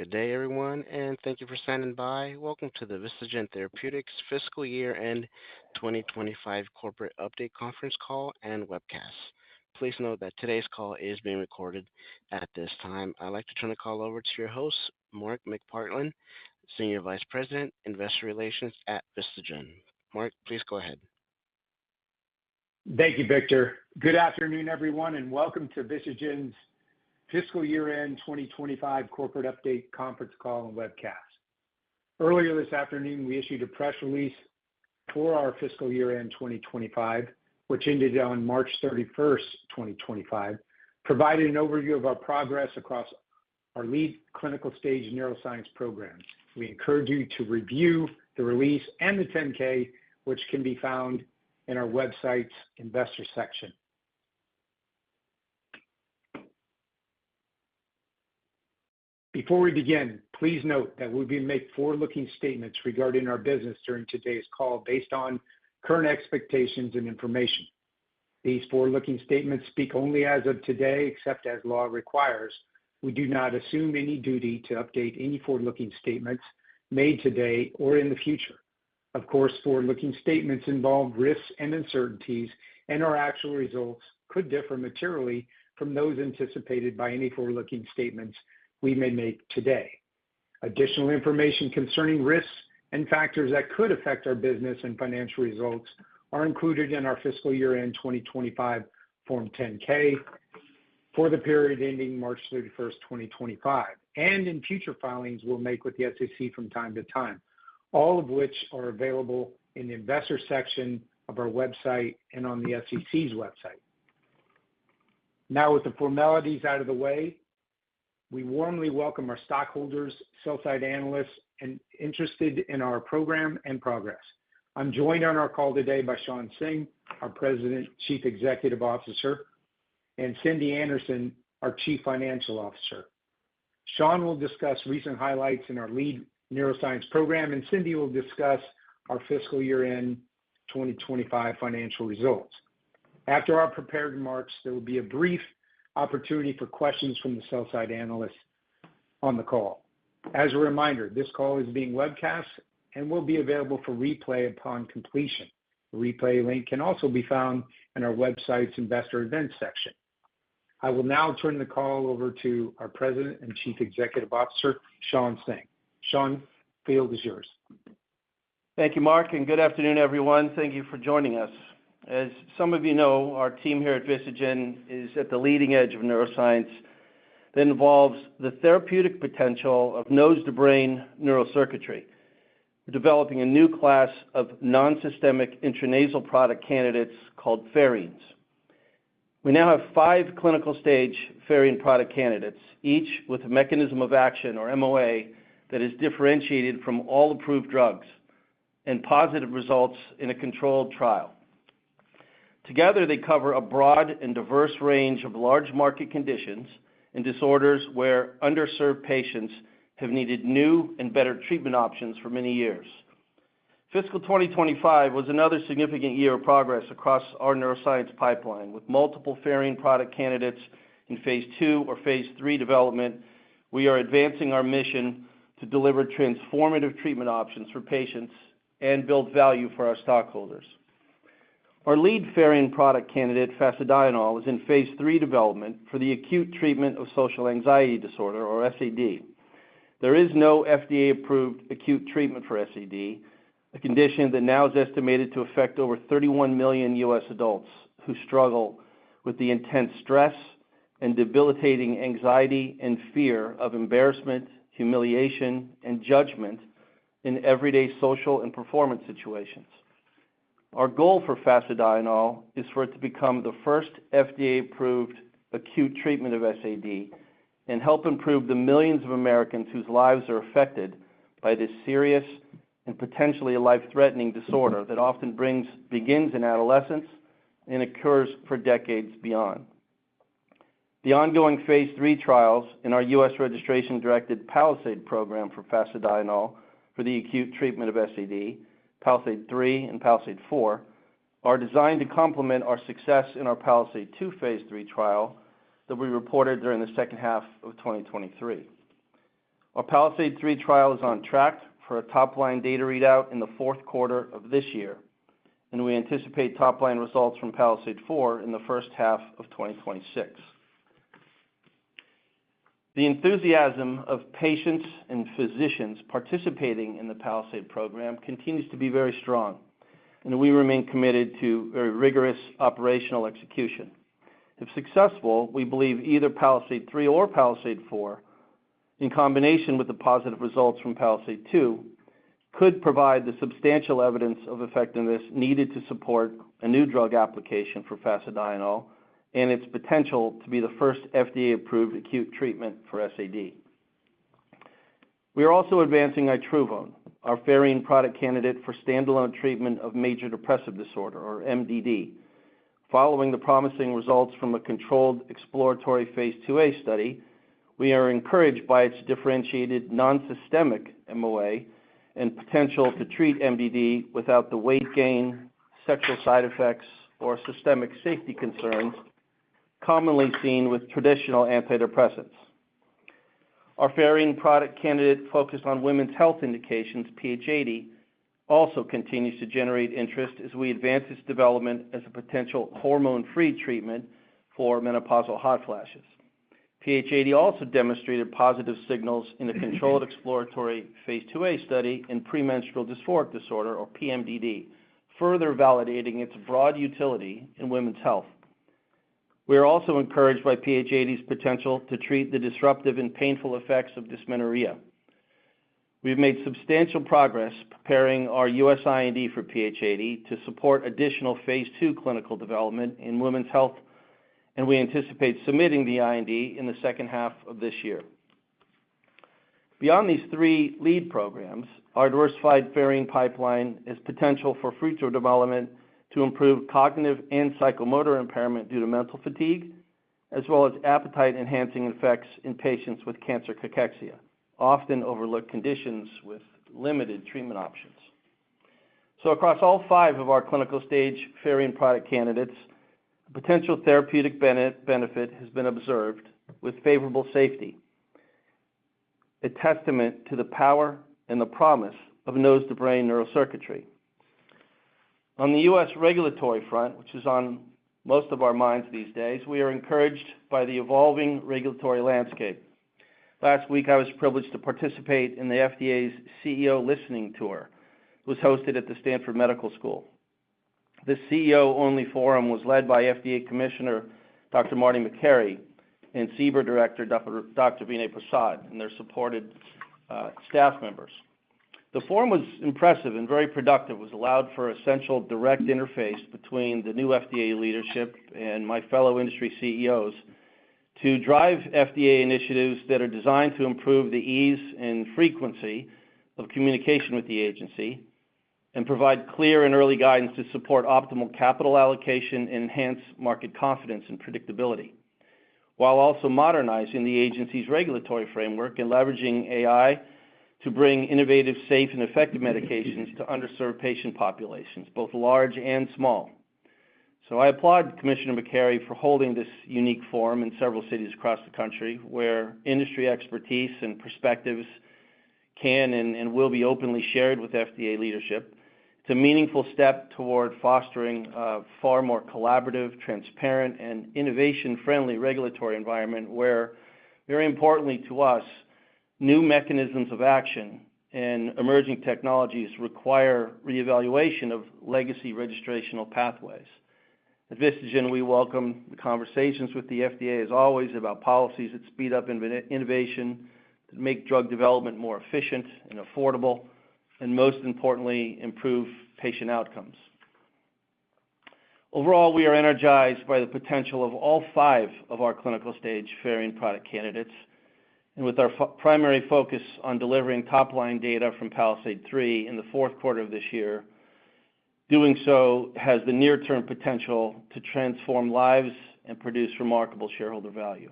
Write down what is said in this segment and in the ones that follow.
Good day, everyone, and thank you for standing by. Welcome to the Vistagen Therapeutics Fiscal Year End 2025 Corporate Update Conference Call and Webcast. Please note that today's call is being recorded. At this time, I'd like to turn the call over to your host, Mark McPartland, Senior Vice President, Investor Relations at Vistagen. Mark, please go ahead. Thank you, Victor. Good afternoon, everyone, and welcome to Vistagen's Fiscal Year End 2025 Corporate Update Conference Call and Webcast. Earlier this afternoon, we issued a press release for our Fiscal Year End 2025, which ended on March 31st, 2025, providing an overview of our progress across our lead clinical stage neuroscience programs. We encourage you to review the release and the 10-K, which can be found in our website's investor section. Before we begin, please note that we'll be making forward-looking statements regarding our business during today's call based on current expectations and information. These forward-looking statements speak only as of today, except as law requires. We do not assume any duty to update any forward-looking statements made today or in the future. Of course, forward-looking statements involve risks and uncertainties, and our actual results could differ materially from those anticipated by any forward-looking statements we may make today. Additional information concerning risks and factors that could affect our business and financial results are included in our Fiscal Year End 2025 Form 10-K for the period ending March 31st, 2025, and in future filings we'll make with the SEC from time to time, all of which are available in the investor section of our website and on the SEC's website. Now, with the formalities out of the way, we warmly welcome our stockholders, sell-side analysts, and interested in our program and progress. I'm joined on our call today by Shawn Singh, our President, Chief Executive Officer, and Cindy Anderson, our Chief Financial Officer. Shawn will discuss recent highlights in our lead neuroscience program, and Cindy will discuss our Fiscal Year End 2025 financial results. After our prepared remarks, there will be a brief opportunity for questions from the sell-side analysts on the call. As a reminder, this call is being webcast and will be available for replay upon completion. The replay link can also be found in our website's investor events section. I will now turn the call over to our President and Chief Executive Officer, Shawn Singh. Shawn, the field is yours. Thank you, Mark, and good afternoon, everyone. Thank you for joining us. As some of you know, our team here at Vistagen is at the leading edge of neuroscience that involves the therapeutic potential of nose-to-brain neurocircuitry. We're developing a new class of non-systemic intranasal product candidates called pherines. We now have 5 clinical stage pherine product candidates, each with a mechanism of action, or MOA, that is differentiated from all approved drugs and positive results in a controlled trial. Together, they cover a broad and diverse range of large market conditions and disorders where underserved patients have needed new and better treatment options for many years. Fiscal 2025 was another significant year of progress across our neuroscience pipeline. With multiple pherine product candidates in Phase II or Phase III development, we are advancing our mission to deliver transformative treatment options for patients and build value for our stockholders. Our lead pherine product candidate, Fasedienol, is in Phase III development for the acute treatment of social anxiety disorder, or SAD. There is no FDA-approved acute treatment for SAD, a condition that now is estimated to affect over 31 million U.S. adults who struggle with the intense stress and debilitating anxiety and fear of embarrassment, humiliation, and judgment in everyday social and performance situations. Our goal for Fasedienol is for it to become the first FDA-approved acute treatment of SAD and help improve the millions of Americans whose lives are affected by this serious and potentially life-threatening disorder that often begins in adolescence and occurs for decades beyond. The ongoing Phase III trials in our U.S. registration-directed PALISADE program for Fasedienol for the acute treatment of SAD, PALISADE III and PALISADE IV, are designed to complement our success in our PALISADE II Phase III trial that we reported during the second half of 2023. Our PALISADE III trial is on track for a top-line data readout in the fourth quarter of this year, and we anticipate top-line results from PALISADE IV in the first half of 2026. The enthusiasm of patients and physicians participating in the PALISADE program continues to be very strong, and we remain committed to very rigorous operational execution. If successful, we believe either PALISADE III or PALISADE IV, in combination with the positive results from PALISADE II, could provide the substantial evidence of effectiveness needed to support a new drug application for Fasedienol and its potential to be the first FDA-approved acute treatment for SAD. We are also advancing itruvone, our pherine product candidate for standalone treatment of major depressive disorder, or MDD. Following the promising results from a controlled exploratory Phase IIa study, we are encouraged by its differentiated non-systemic MOA and potential to treat MDD without the weight gain, sexual side effects, or systemic safety concerns commonly seen with traditional antidepressants. Our pherine product candidate focused on women's health indications, PH80, also continues to generate interest as we advance its development as a potential hormone-free treatment for menopausal hot flashes. PH80 also demonstrated positive signals in a controlled exploratory Phase IIa study in premenstrual dysphoric disorder, or PMDD, further validating its broad utility in women's health. We are also encouraged by PH80's potential to treat the disruptive and painful effects of dysmenorrhea. We've made substantial progress preparing our U.S. IND for PH80 to support additional Phase II clinical development in women's health, and we anticipate submitting the IND in the second half of this year. Beyond these three lead programs, our diversified pherine pipeline has potential for future development to improve cognitive and psychomotor impairment due to mental fatigue, as well as appetite-enhancing effects in patients with cancer cachexia, often overlooked conditions with limited treatment options. So across all five of our clinical stage pherine product candidates, potential therapeutic benefit has been observed with favorable safety, a testament to the power and the promise of nose-to-brain neurocircuitry. On the U.S. regulatory front, which is on most of our minds these days, we are encouraged by the evolving regulatory landscape. Last week, I was privileged to participate in the FDA's CEO listening tour. It was hosted at the Stanford Medical School. This CEO-only forum was led by FDA Commissioner Dr. Marty Makary and CBER Director Dr. Vinay Prasad and their supported staff members. The forum was impressive and very productive. It was allowed for essential direct interface between the new FDA leadership and my fellow industry CEOs to drive FDA initiatives that are designed to improve the ease and frequency of communication with the agency and provide clear and early guidance to support optimal capital allocation and enhance market confidence and predictability, while also modernizing the agency's regulatory framework and leveraging AI to bring innovative, safe, and effective medications to underserved patient populations, both large and small. So I applaud Commissioner Makary for holding this unique forum in several cities across the country where industry expertise and perspectives can and will be openly shared with FDA leadership. It's a meaningful step toward fostering a far more collaborative, transparent, and innovation-friendly regulatory environment where, very importantly to us, new mechanisms of action and emerging technologies require reevaluation of legacy registrational pathways. At Vistagen, we welcome the conversations with the FDA, as always, about policies that speed up innovation, that make drug development more efficient and affordable, and most importantly, improve patient outcomes. Overall, we are energized by the potential of all five of our clinical stage pherine product candidates, and with our primary focus on delivering top-line data from PALISADE III in the fourth quarter of this year, doing so has the near-term potential to transform lives and produce remarkable shareholder value.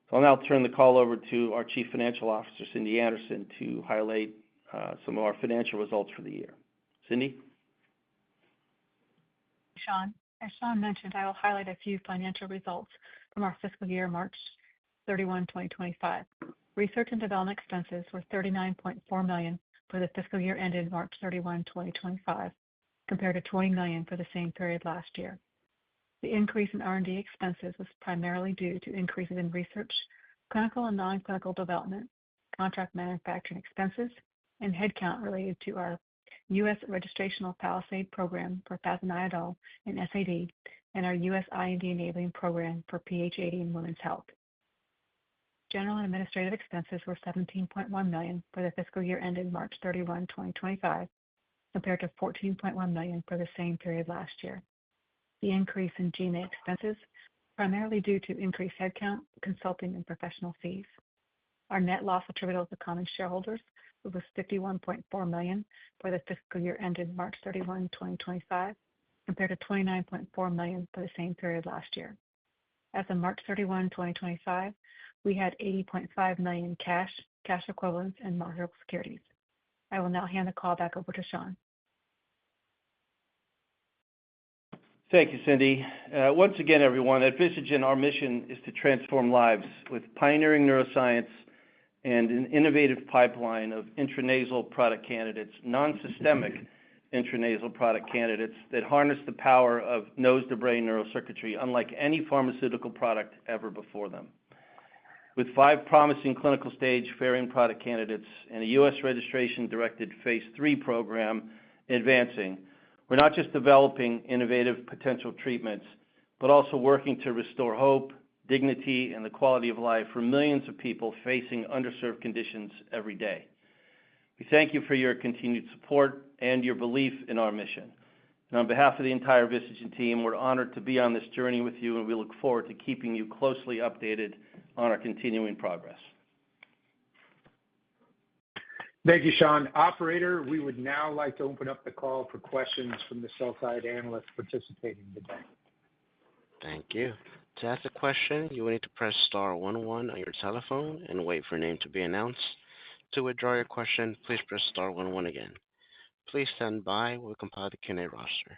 So I'll now turn the call over to our Chief Financial Officer, Cindy Anderson, to highlight some of our financial results for the year. Cindy? Shawn. As Shawn mentioned, I will highlight a few financial results from our fiscal year March 31, 2025. Research and development expenses were $39.4 million for the fiscal year ended March 31, 2025, compared to $20 million for the same period last year. The increase in R&D expenses was primarily due to increases in research, clinical and non-clinical development, contract manufacturing expenses, and headcount related to our U.S. registrational PALISADE program for Fasedienol and SAD, and our U.S. IND enabling program for PH80 in women's health. General and administrative expenses were $17.1 million for the fiscal year ended March 31, 2025, compared to $14.1 million for the same period last year. The increase in G&A expenses primarily due to increased headcount, consulting, and professional fees. Our net loss attributable to common shareholders was $51.4 million for the fiscal year ended March 31, 2025, compared to $29.4 million for the same period last year. As of March 31, 2025, we had $80.5 million cash, cash equivalents, and marketable securities. I will now hand the call back over to Shawn. Thank you, Cindy. Once again, everyone, at Vistagen, our mission is to transform lives with pioneering neuroscience and an innovative pipeline of intranasal product candidates, non-systemic intranasal product candidates that harness the power of nose-to-brain neurocircuitry, unlike any pharmaceutical product ever before them. With 5 promising clinical stage pherine product candidates and a U.S. registration-directed Phase III program advancing, we're not just developing innovative potential treatments, but also working to restore hope, dignity, and the quality of life for millions of people facing underserved conditions every day. We thank you for your continued support and your belief in our mission. And on behalf of the entire Vistagen team, we're honored to be on this journey with you, and we look forward to keeping you closely updated on our continuing progress. Thank you, Shawn. Operator, we would now like to open up the call for questions from the sell-side analysts participating today. Thank you. To ask a question, you will need to press star 11 on your telephone and wait for your name to be announced. To withdraw your question, please press star 11 again. Please stand by while we compile the Q&A roster.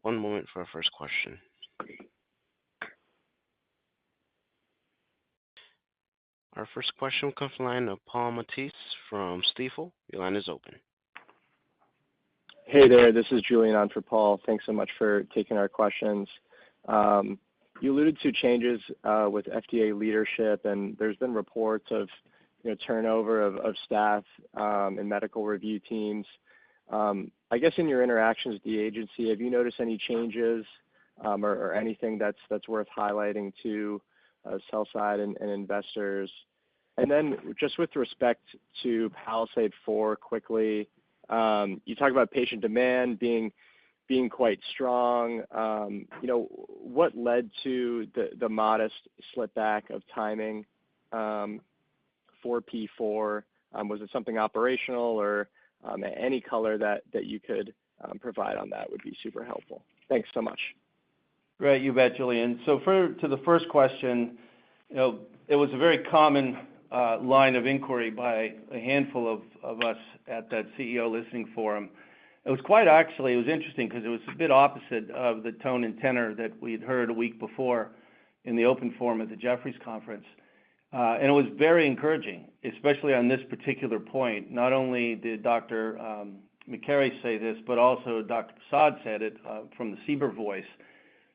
One moment for our first question. Our first question will come from the line of Paul Matteis from Stifel. Your line is open. Hey there, this is Julian on for Paul. Thanks so much for taking our questions. You alluded to changes with FDA leadership, and there's been reports of turnover of staff and medical review teams. I guess in your interactions with the agency, have you noticed any changes or anything that's worth highlighting to sell side and investors? And then just with respect to PALISADE IV quickly, you talk about patient demand being quite strong. What led to the modest slip back of timing for P4? Was it something operational, or any color that you could provide on that would be super helpful. Thanks so much. Great, you bet, Julian. So to the first question, it was a very common line of inquiry by a handful of us at that CEO listening forum. It was interesting because it was a bit opposite of the tone and tenor that we'd heard a week before in the open forum at the Jefferies conference. And it was very encouraging, especially on this particular point. Not only did Dr. McCary say this, but also Dr. Prasad said it from the CBER voice,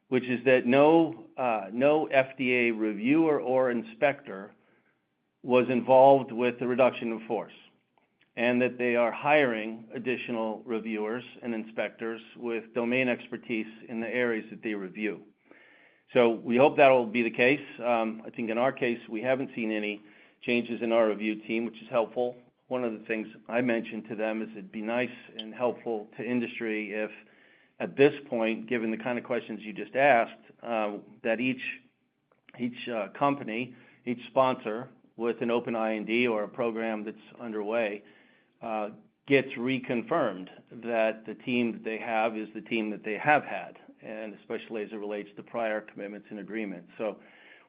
which is that no FDA reviewer or inspector was involved with the reduction of force, and that they are hiring additional reviewers and inspectors with domain expertise in the areas that they review. So we hope that will be the case. I think in our case, we haven't seen any changes in our review team, which is helpful. One of the things I mentioned to them is it'd be nice and helpful to industry if, at this point, given the kind of questions you just asked, that each company, each sponsor with an open IND or a program that's underway gets reconfirmed that the team that they have is the team that they have had, and especially as it relates to prior commitments and agreements. So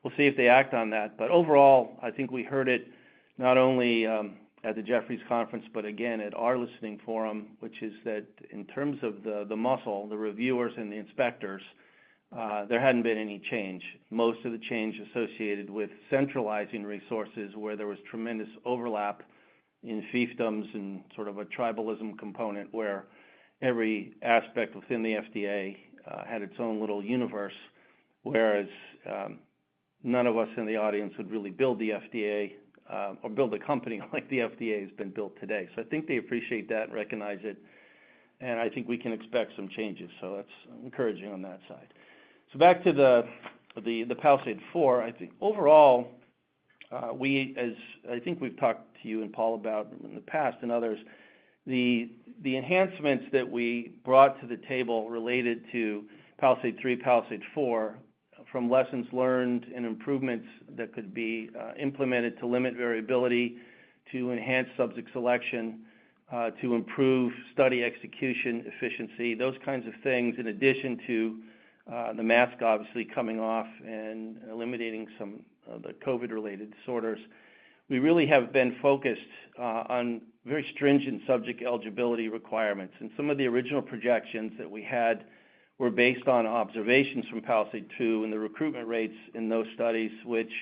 we'll see if they act on that. But overall, I think we heard it not only at the Jefferies conference, but again at our listening forum, which is that in terms of the muscle, the reviewers and the inspectors, there hadn't been any change. Most of the change associated with centralizing resources where there was tremendous overlap in fiefdoms and sort of a tribalism component where every aspect within the FDA had its own little universe, whereas none of us in the audience would really build the FDA or build a company like the FDA has been built today. So I think they appreciate that and recognize it, and I think we can expect some changes. So that's encouraging on that side. So back to the PALISADE IV, I think overall, as I think we've talked to you and Paul about in the past and others, the enhancements that we brought to the table related to PALISADE III, PALISADE IV, from lessons learned and improvements that could be implemented to limit variability, to enhance subject selection, to improve study execution efficiency, those kinds of things, in addition to the mask obviously coming off and eliminating some of the COVID-related disorders. We really have been focused on very stringent subject eligibility requirements. And some of the original projections that we had were based on observations from PALISADE II and the recruitment rates in those studies, which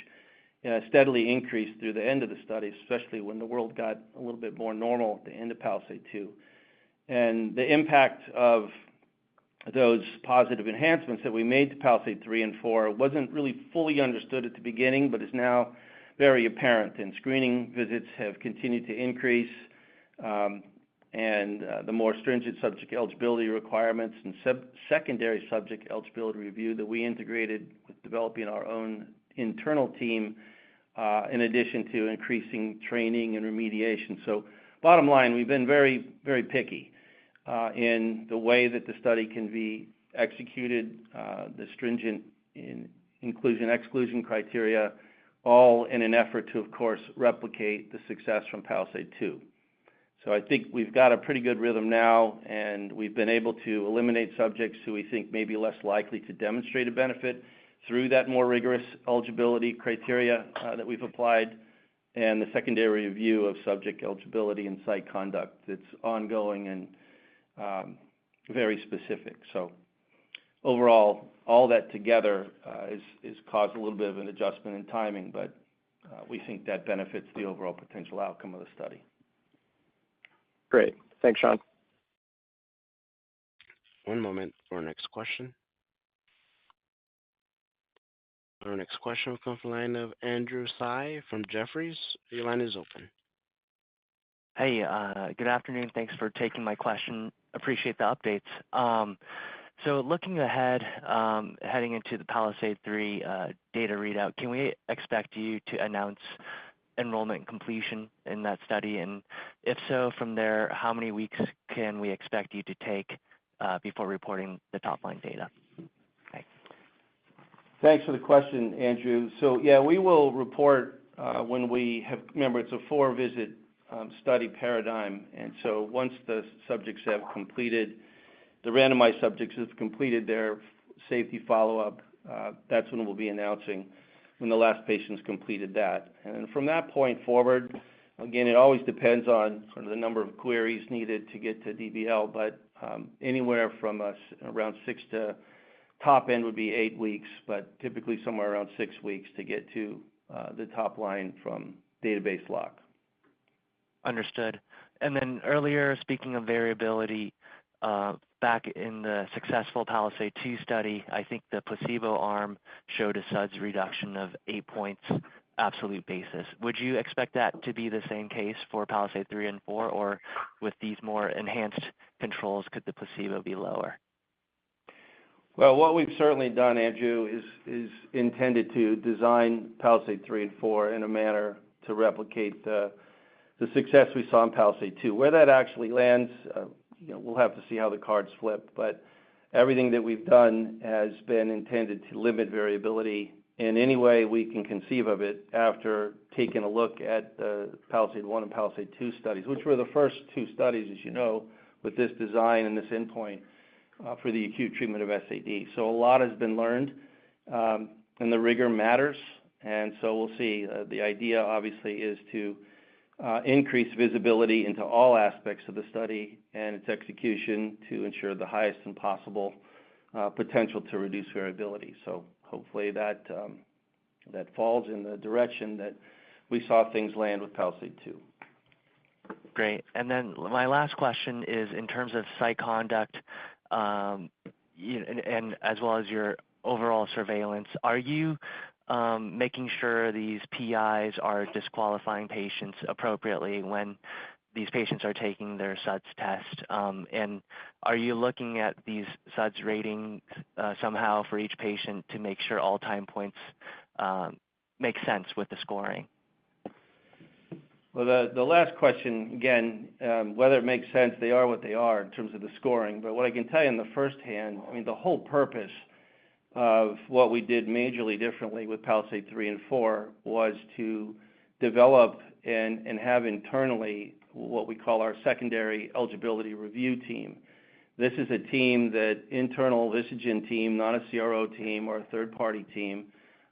steadily increased through the end of the study, especially when the world got a little bit more normal at the end of PALISADE II. And the impact of those positive enhancements that we made to PALISADE III and IV wasn't really fully understood at the beginning, but is now very apparent. And screening visits have continued to increase, and the more stringent subject eligibility requirements and secondary subject eligibility review that we integrated with developing our own internal team, in addition to increasing training and remediation. So bottom line, we've been very, very picky in the way that the study can be executed, the stringent inclusion-exclusion criteria, all in an effort to, of course, replicate the success from PALISADE II. So I think we've got a pretty good rhythm now, and we've been able to eliminate subjects who we think may be less likely to demonstrate a benefit through that more rigorous eligibility criteria that we've applied, and the secondary review of subject eligibility and site conduct that's ongoing and very specific. So overall, all that together is caused a little bit of an adjustment in timing, but we think that benefits the overall potential outcome of the study. Great. Thanks, Shawn. One moment for our next question. Our next question will come from the line of Andrew Tsai from Jefferies. Your line is open. Hey, good afternoon. Thanks for taking my question. Appreciate the updates. So looking ahead, heading into the PALISADE III data readout, can we expect you to announce enrollment completion in that study? And if so, from there, how many weeks can we expect you to take before reporting the top-line data? Thanks. Thanks for the question, Andrew. So, yeah, we will report when we have, remember, it's a 4-visit study paradigm. And so once the subjects have completed, the randomized subjects have completed their safety follow-up, that's when we'll be announcing when the last patient's completed that. And from that point forward, again, it always depends on sort of the number of queries needed to get to DBL, but anywhere from around 6 to top end would be 8 weeks, but typically somewhere around 6 weeks to get to the top line from database lock. Understood. And then earlier, speaking of variability, back in the successful PALISADE II study, I think the placebo arm showed a SUDS reduction of 8 points absolute basis. Would you expect that to be the same case for PALISADE III and IV, or with these more enhanced controls, could the placebo be lower? Well, what we've certainly done, Andrew, is intended to design PALISADE III and IV in a manner to replicate the success we saw in PALISADE II. Where that actually lands, we'll have to see how the cards flip, but everything that we've done has been intended to limit variability in any way we can conceive of it after taking a look at the PALISADE I and PALISADE II studies, which were the first 2 studies, as you know, with this design and this endpoint for the acute treatment of SAD. So a lot has been learned, and the rigor matters, and so we'll see. The idea, obviously, is to increase visibility into all aspects of the study and its execution to ensure the highest and possible potential to reduce variability. So hopefully that falls in the direction that we saw things land with PALISADE II. Great. And then my last question is in terms of site conduct, and as well as your overall surveillance, are you making sure these PIs are disqualifying patients appropriately when these patients are taking their SUDS test? And are you looking at these SUDS ratings somehow for each patient to make sure all time points make sense with the scoring? Well, the last question, again, whether it makes sense, they are what they are in terms of the scoring. But what I can tell you in the first hand, I mean, the whole purpose of what we did majorly differently with PALISADE 3 and 4 was to develop and have internally what we call our secondary eligibility review team. This is a team that internal Vistagen team, not a CRO team or a third-party team,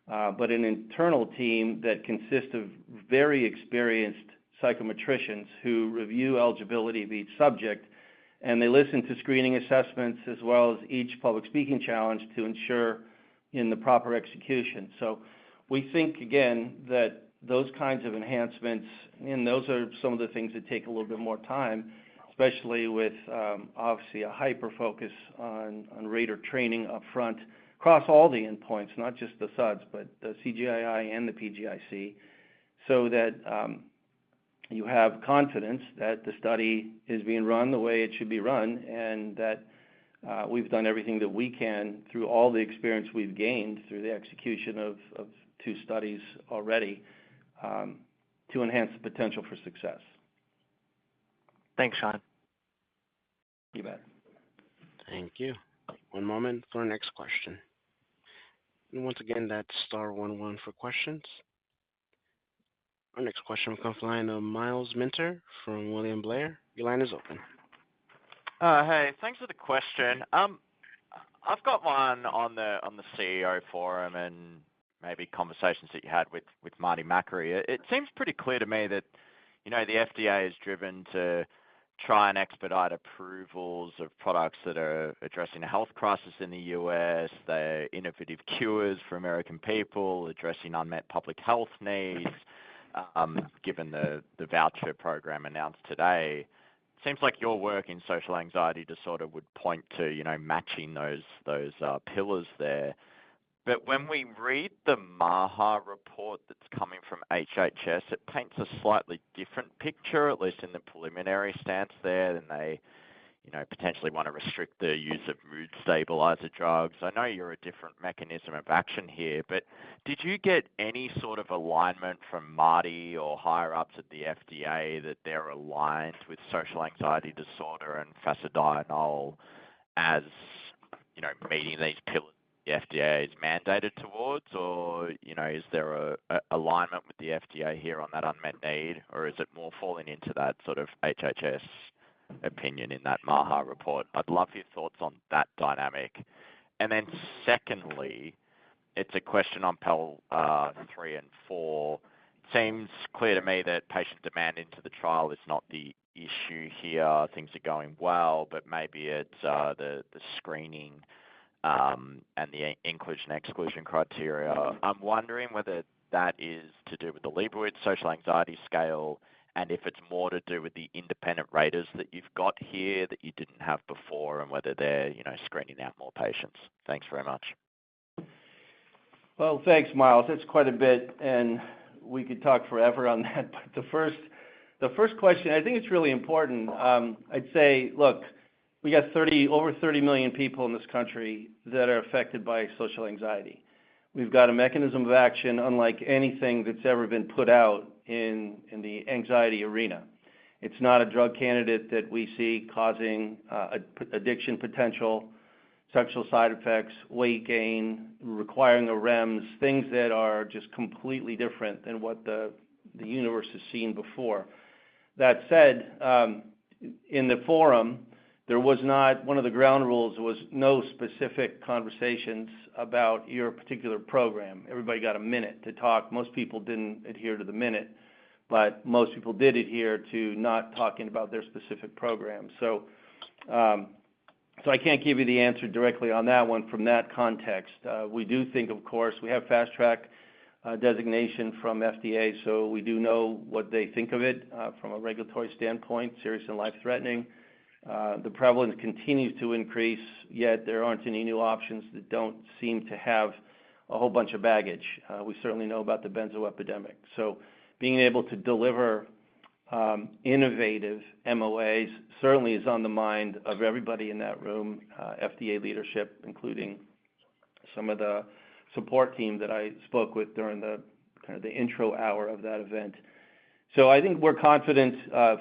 but an internal team that consists of very experienced psychometricians who review eligibility of each subject, and they listen to screening assessments as well as each public speaking challenge to ensure in the proper execution. So we think, again, that those kinds of enhancements, and those are some of the things that take a little bit more time, especially with obviously a hyper focus on rater training up front across all the endpoints, not just the SUDS, but the CGI and the PGIC, so that you have confidence that the study is being run the way it should be run, and that we've done everything that we can through all the experience we've gained through the execution of 2 studies already to enhance the potential for success. Thanks, Shawn. You bet. Thank you. One moment for our next question. And once again, that's star 11 for questions. Our next question will come from the line of Myles Minter from William Blair. Your line is open. Hey, thanks for the question. I've got one on the CEO forum and maybe conversations that you had with Marty Makary. It seems pretty clear to me that, the FDA is driven to try and expedite approvals of products that are addressing a health crisis in the US. They're innovative cures for American people, addressing unmet public health needs. Given the voucher program announced today, it seems like your work in social anxiety disorder would point to, matching those pillars there. But when we read the MAHA report that's coming from HHS, it paints a slightly different picture, at least in the preliminary stance there, and they, potentially want to restrict the use of mood stabilizer drugs. I know you're a different mechanism of action here, but did you get any sort of alignment from Marty or higher ups at the FDA that they're aligned with social anxiety disorder and Fasedienol as, meeting these pillars the FDA is mandated towards, or, is there a alignment with the FDA here on that unmet need, or is it more falling into that sort of HHS opinion in that MAHA report? I'd love your thoughts on that dynamic. And then secondly, it's a question on PAL 3 and 4. It seems clear to me that patient demand into the trial is not the issue here. Things are going well, but maybe it's the screening and the inclusion-exclusion criteria. I'm wondering whether that is to do with the Liebowitz social anxiety scale, and if it's more to do with the independent raters that you've got here that you didn't have before, and whether they're, screening out more patients. Thanks very much. Well, thanks, Miles. That's quite a bit, and we could talk forever on that. But the first question, I think it's really important. I'd say, look, we got over 30 million people in this country that are affected by social anxiety. We've got a mechanism of action unlike anything that's ever been put out in the anxiety arena. It's not a drug candidate that we see causing addiction potential, sexual side effects, weight gain, requiring a REMS, things that are just completely different than what the universe has seen before. That said, in the forum, there was not, one of the ground rules was no specific conversations about your particular program. Everybody got a minute to talk. Most people didn't adhere to the minute, but most people did adhere to not talking about their specific program. So So I can't give you the answer directly on that one from that context. We do think, of course, we have fast track designation from FDA, so we do know what they think of it from a regulatory standpoint, serious and life-threatening. The prevalence continues to increase, yet there aren't any new options that don't seem to have a whole bunch of baggage. We certainly know about the benzo epidemic. So being able to deliver innovative MOAs certainly is on the mind of everybody in that room, FDA leadership, including some of the support team that I spoke with during the kind of the intro hour of that event. So I think we're confident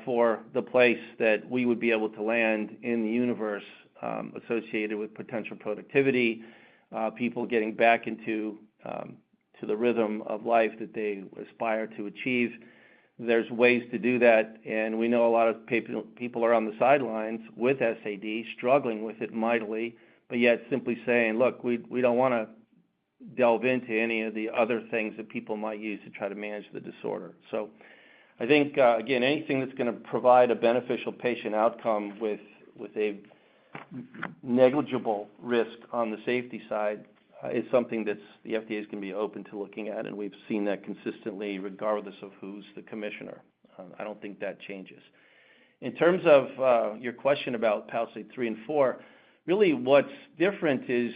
for the place that we would be able to land in the universe associated with potential productivity, people getting back into to the rhythm of life that they aspire to achieve. There's ways to do that, and we know a lot of people are on the sidelines with SAD, struggling with it mightily, but yet simply saying, look, we don't want to delve into any of the other things that people might use to try to manage the disorder. So I think, again, anything that's going to provide a beneficial patient outcome with a negligible risk on the safety side is something that's the FDA is going to be open to looking at, and we've seen that consistently regardless of who's the commissioner. I don't think that changes. In terms of your question about PALISADE 3 and 4, really what's different is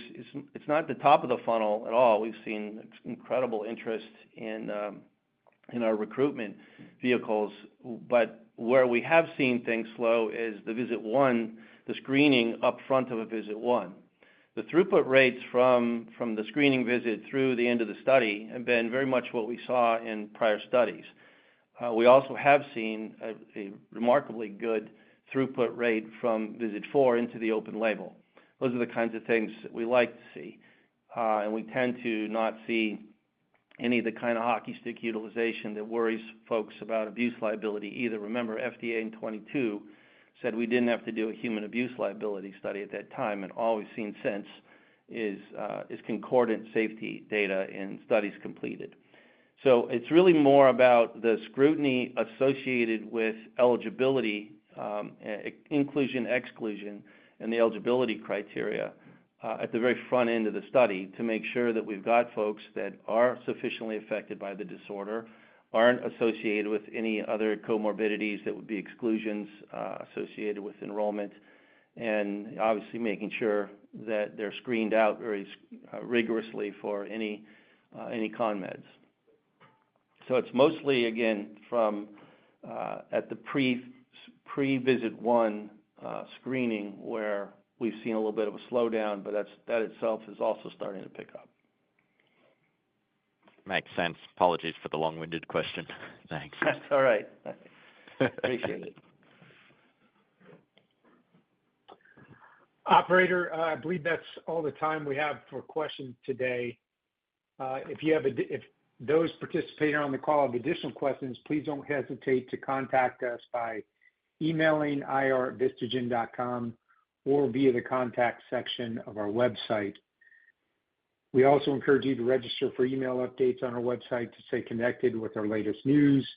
it's not the top of the funnel at all. We've seen incredible interest in our recruitment vehicles, but where we have seen things slow is the visit one, the screening up front of a visit one. The throughput rates from the screening visit through the end of the study have been very much what we saw in prior studies. We also have seen a remarkably good throughput rate from visit 4 into the open label. Those are the kinds of things that we like to see, and we tend to not see any of the kind of hockey stick utilization that worries folks about abuse liability either. Remember, FDA in 22 said we didn't have to do a human abuse liability study at that time, and all we've seen since is concordant safety data in studies completed. So it's really more about the scrutiny associated with eligibility, inclusion, exclusion, and the eligibility criteria at the very front end of the study to make sure that we've got folks that are sufficiently affected by the disorder, aren't associated with any other comorbidities that would be exclusions associated with enrollment, and obviously making sure that they're screened out very rigorously for any con meds. So it's mostly, again, from at the pre-visit one screening where we've seen a little bit of a slowdown, but that itself is also starting to pick up. Makes sense. Apologies for the long-winded question. Thanks. That's all right. Appreciate it. Operator, I believe that's all the time we have for questions today. If those participating on the call have additional questions, please don't hesitate to contact us by emailing ir@vistagen.com or via the contact section of our website. We also encourage you to register for email updates on our website to stay connected with our latest news.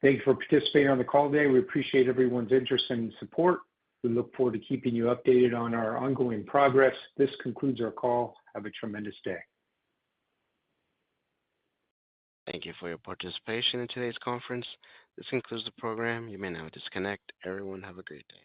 Thank you for participating on the call today. We appreciate everyone's interest and support. We look forward to keeping you updated on our ongoing progress. This concludes our call. Have a tremendous day. Thank you for your participation in today's conference. This concludes the program. You may now disconnect. Everyone, have a great day.